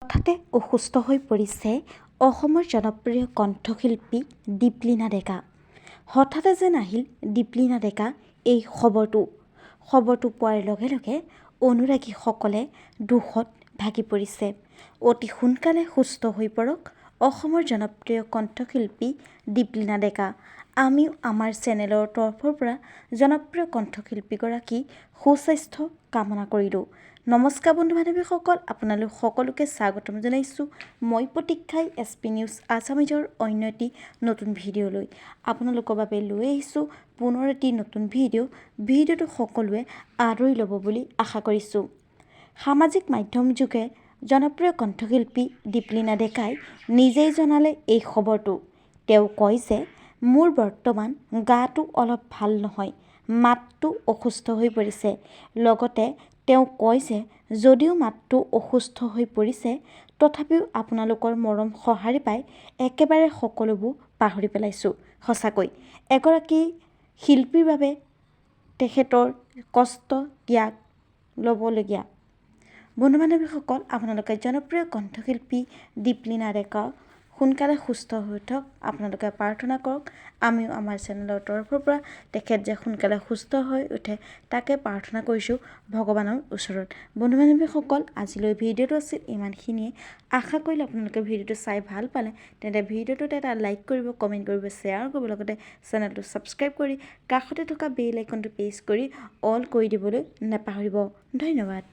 হঠাতে অসুস্থ হৈ পৰিছে অসমৰ জনপ্ৰিয় কণ্ঠশিল্পী দীপলিনা ডেকা। হঠাতে যেন আহিল দীপলিনা ডেকা এই খবৰটো পোৱাৰ লগে লগে অনুৰাগীসকলে দুখত ভাগি পৰিছে। অতি সোনকালে সুস্থ হৈ পৰক অসমৰ জনপ্ৰিয় কণ্ঠশিল্পী দীপলিনা ডেকা। আমিও আমাৰ চেনেলৰ তৰফৰ পৰা জনপ্ৰিয় কণ্ঠশিল্পীগৰাকী সুস্বাস্থ্য কামনা কৰিলোঁ। নমস্কাৰ বন্ধু বান্ধৱীসকল, আপোনালোক সকলোকে স্বাগতম জনাইছোঁ মই প্ৰতীক্ষাই SP নিউজ আছামিজৰ অন্য এটি নতুন ভিডিঅ'লৈ। আপোনালোকৰ বাবে লৈ আহিছোঁ পুনৰ এটি নতুন ভিডিঅ'টো সকলোৱে আদৰি ল'ব বুলি আশা কৰিছোঁ। সামাজিক মাধ্যম যোগে জনপ্ৰিয় কণ্ঠশিল্পী দীপলিনা ডেকাই নিজেই জনালে এই খবৰটো। তেওঁ কয় যে মোৰ বৰ্তমান গাটো অলপ ভাল নহয়, মাতটো অসুস্থ হৈ পৰিছে। লগতে তেওঁ কয় যে যদিও মাতটো অসুস্থ হৈ পৰিছে তথাপিও আপোনালোকৰ মৰম সঁহাৰি পাই একেবাৰে সকলোবোৰ পাহৰি পেলাইছোঁ। সঁচাকৈ এগৰাকী শিল্পীৰ বাবে তেখেতৰ কষ্ট ত্যাগ ল'বলগীয়া। বন্ধু বান্ধৱীসকল, আপোনালোকে জনপ্ৰিয় কণ্ঠশিল্পী দীপলিনা ডেকা সোনকালে সুস্থ হৈ উঠক আপোনালোকে প্ৰাৰ্থনা কৰক। আমিও আমাৰ চেনেলৰ তৰফৰ পৰা তেখেত যে সোনকালে সুস্থ হৈ উঠে তাকে প্ৰাৰ্থনা কৰিছোঁ ভগৱানৰ ওচৰত। বন্ধু বান্ধৱীসকল, আজিলৈ ভিডিঅ'টো আছিল ইমানখিনিয়ে। আশা কৰিলোঁ আপোনালোকে ভিডিঅ'টো চাই ভাল পালে। তেন্তে ভিডিঅ'টোত এটা লাইক কৰিব, কমেণ্ট কৰিব, শ্বেয়াৰ কৰিব, লগতে চেনেলটো ছাবস্ক্ৰাইব কৰি কাষতে থকা বেল আইকনটো প্ৰেছ কৰি অল কৰি দিবলৈ নাপাহৰিব। ধন্যবাদ।